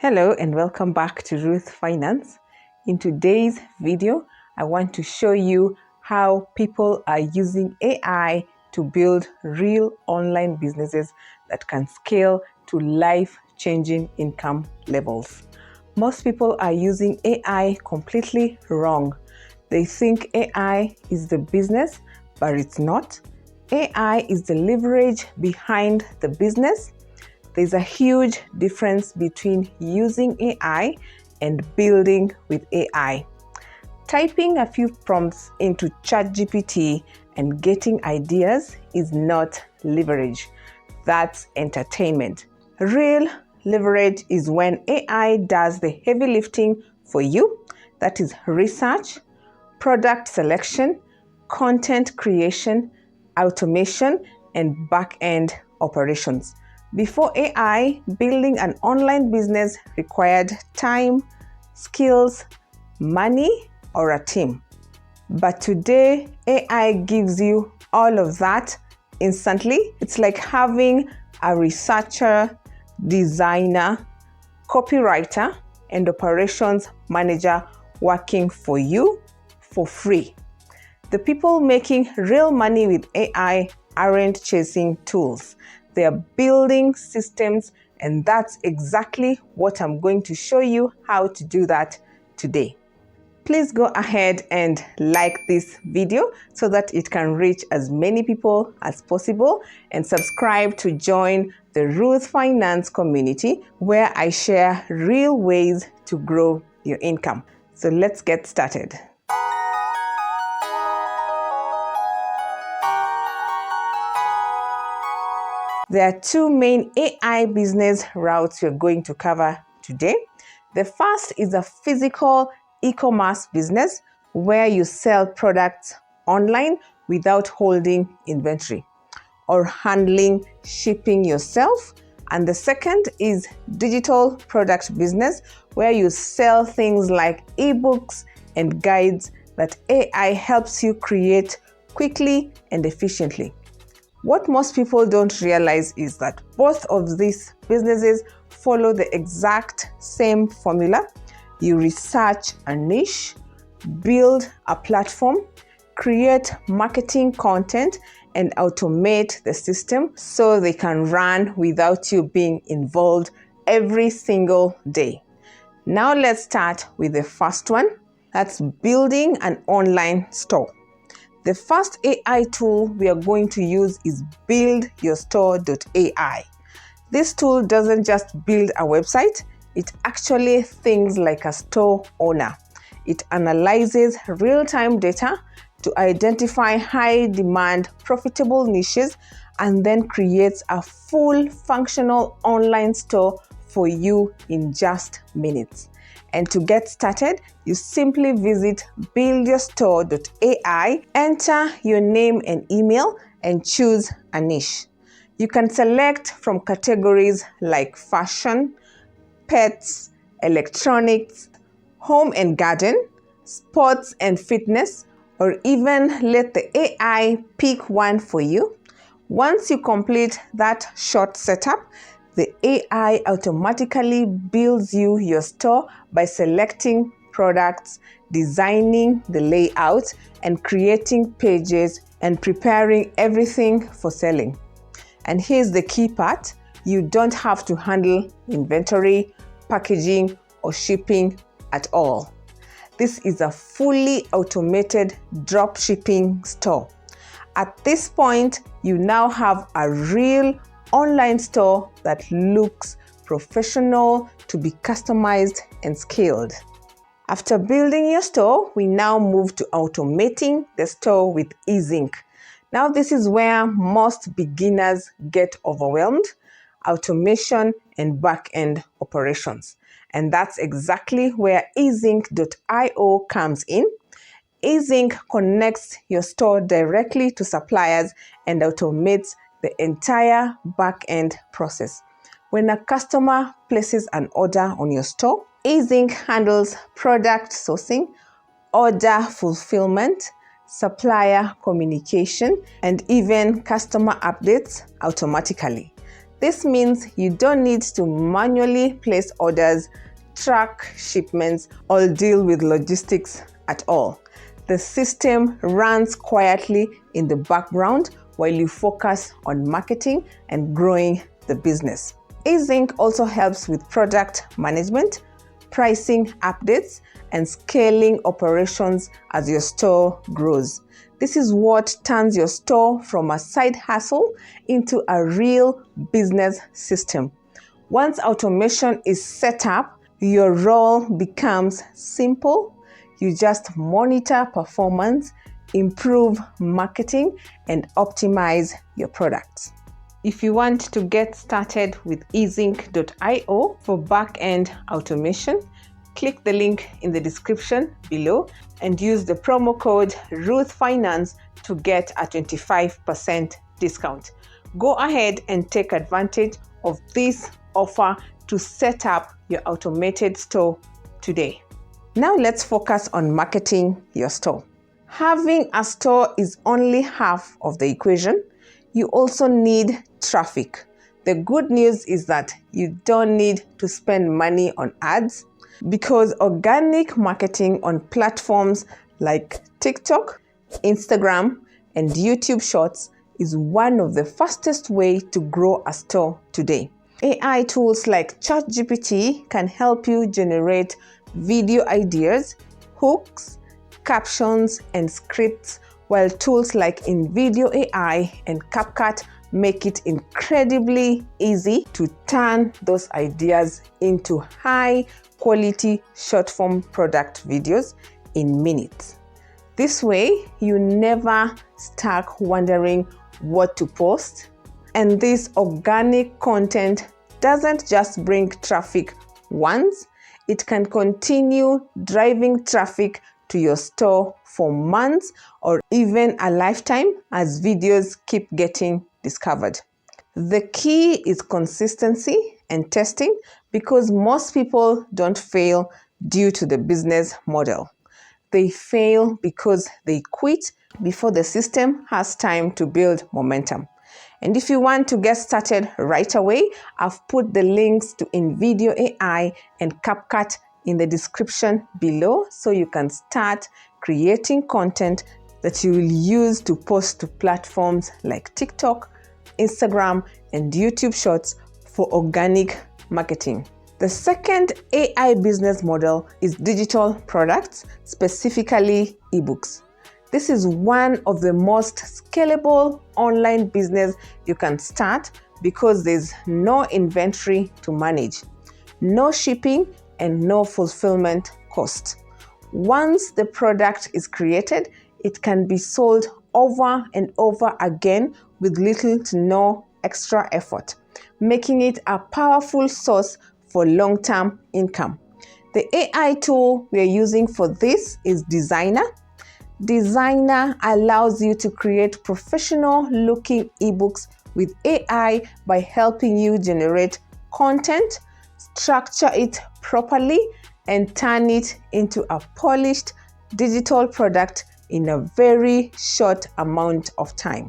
Hello and welcome back to Ruth Finance. In today's video, I want to show you how people are using AI to build real online businesses that can scale to life-changing income levels. Most people are using AI completely wrong. They think AI is the business, but it's not. AI is the leverage behind the business. There's a huge difference between using AI and building with AI. Typing a few prompts into ChatGPT and getting ideas is not leverage. That's entertainment. Real leverage is when AI does the heavy lifting for you. That is research, product selection, content creation, automation, and back-end operations. Before AI, building an online business required time, skills, money, or a team. But today, AI gives you all of that instantly. It's like having a researcher, designer, copywriter, and operations manager working for you for free. The people making real money with AI aren't chasing tools. They are building systems, and that's exactly what I'm going to show you how to do that today. Please go ahead and like this video so that it can reach as many people as possible, and subscribe to join the Ruth Finance community where I share real ways to grow your income. So let's get started. There are two main AI business routes we're going to cover today. The first is a physical e-commerce business where you sell products online without holding inventory or handling shipping yourself. And the second is digital product business where you sell things like ebooks and guides that AI helps you create quickly and efficiently. What most people don't realize is that both of these businesses follow the exact same formula. You research a niche, build a platform, create marketing content, and automate the system so they can run without you being involved every single day. Now let's start with the first one. That's building an online store. The first AI tool we are going to use is buildyourstore.ai. This tool doesn't just build a website, it actually thinks like a store owner. It analyzes real-time data to identify high-demand, profitable niches, and then creates a full functional online store for you in just minutes. And to get started, you simply visit buildyourstore.ai, enter your name and email, and choose a niche. You can select from categories like fashion, pets, electronics, home and garden, sports and fitness, or even let the AI pick one for you. Once you complete that short setup, the AI automatically builds you your store by selecting products, designing the layout, and creating pages and preparing everything for selling. And here's the key part. You don't have to handle inventory, packaging, or shipping at all. This is a fully automated drop shipping store. At this point, you now have a real online store that looks professional, to be customized and scaled. After building your store, we now move to automating the store with EASYNC. Now this is where most beginners get overwhelmed: automation and back-end operations. And that's exactly where EASYNC.io comes in. EASYNC connects your store directly to suppliers and automates the entire back-end process. When a customer places an order on your store, EASYNC handles product sourcing, order fulfillment, supplier communication, and even customer updates automatically. This means you don't need to manually place orders, track shipments, or deal with logistics at all. The system runs quietly in the background while you focus on marketing and growing the business. EASYNC also helps with product management, pricing updates, and scaling operations as your store grows. This is what turns your store from a side hustle into a real business system. Once automation is set up, your role becomes simple. You just monitor performance, improve marketing, and optimize your products. If you want to get started with EASYNC.io for back-end automation, click the link in the description below and use the promo code RuthFinance to get a 25% discount. Go ahead and take advantage of this offer to set up your automated store today. Now let's focus on marketing your store. Having a store is only half of the equation. You also need traffic. The good news is that you don't need to spend money on ads because organic marketing on platforms like TikTok, Instagram, and YouTube Shorts is one of the fastest ways to grow a store today. AI tools like ChatGPT can help you generate video ideas, hooks, captions, and scripts, while tools like InVideo AI and Capcut make it incredibly easy to turn those ideas into high-quality short-form product videos in minutes. This way, you never stuck wondering what to post. And this organic content doesn't just bring traffic once, it can continue driving traffic to your store for months or even a lifetime as videos keep getting discovered. The key is consistency and testing because most people don't fail due to the business model. They fail because they quit before the system has time to build momentum. And if you want to get started right away, I've put the links to InVideo AI and Capcut in the description below so you can start creating content that you will use to post to platforms like TikTok, Instagram, and YouTube Shorts for organic marketing. The second AI business model is digital products, specifically ebooks. This is one of the most scalable online business you can start because there's no inventory to manage, no shipping, and no fulfillment cost. Once the product is created, it can be sold over and over again with little to no extra effort, making it a powerful source for long-term income. The AI tool we're using for this is Designer. Designer allows you to create professional-looking ebooks with AI by helping you generate content, structure it properly, and turn it into a polished digital product in a very short amount of time.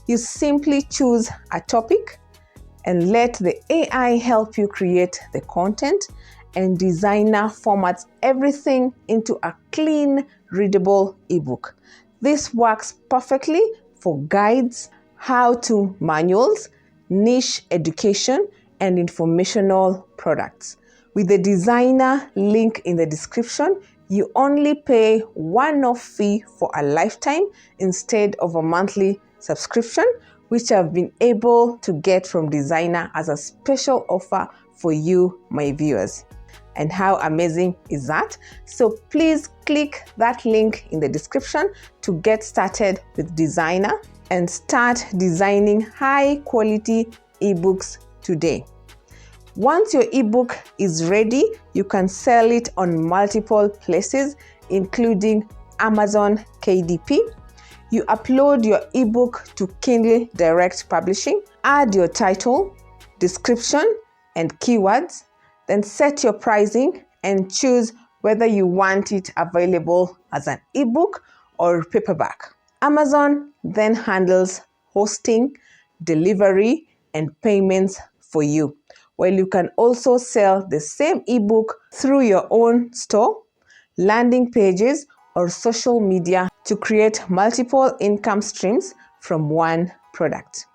You simply choose a topic and let the AI help you create the content, and Designer formats everything into a clean, readable ebook. This works perfectly for guides, how-to manuals, niche education, and informational products. With the Designer link in the description, you only pay one-off fee for a lifetime instead of a monthly subscription, which I've been able to get from Designer as a special offer for you, my viewers. And how amazing is that? So please click that link in the description to get started with Designer and start designing high-quality ebooks today. Once your ebook is ready, you can sell it on multiple places, including Amazon KDP. You upload your ebook to Kindle Direct Publishing, add your title, description, and keywords, then set your pricing and choose whether you want it available as an ebook or paperback. Amazon then handles hosting, delivery, and payments for you. Well, you can also sell the same ebook through your own store, landing pages, or social media to create multiple income streams from one product.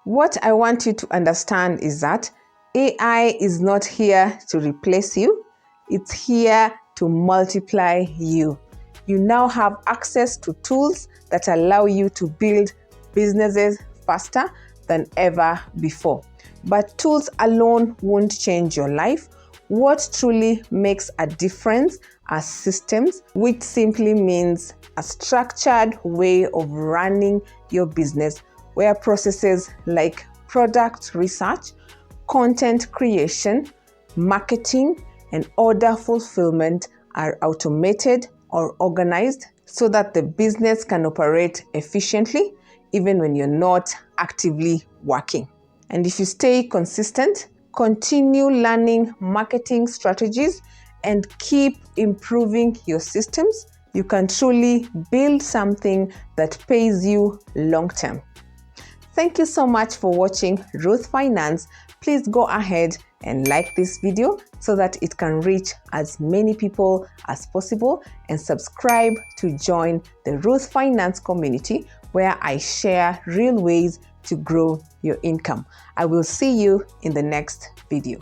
What I want you to understand is that AI is not here to replace you. It's here to multiply you. You now have access to tools that allow you to build businesses faster than ever before. But tools alone won't change your life. What truly makes a difference are systems, which simply means a structured way of running your business where processes like product research, content creation, marketing, and order fulfillment are automated or organized so that the business can operate efficiently even when you're not actively working. And if you stay consistent, continue learning marketing strategies, and keep improving your systems, you can truly build something that pays you long term. Thank you so much for watching Ruth Finance. Please go ahead and like this video so that it can reach as many people as possible, and subscribe to join the Ruth Finance community where I share real ways to grow your income. I will see you in the next video.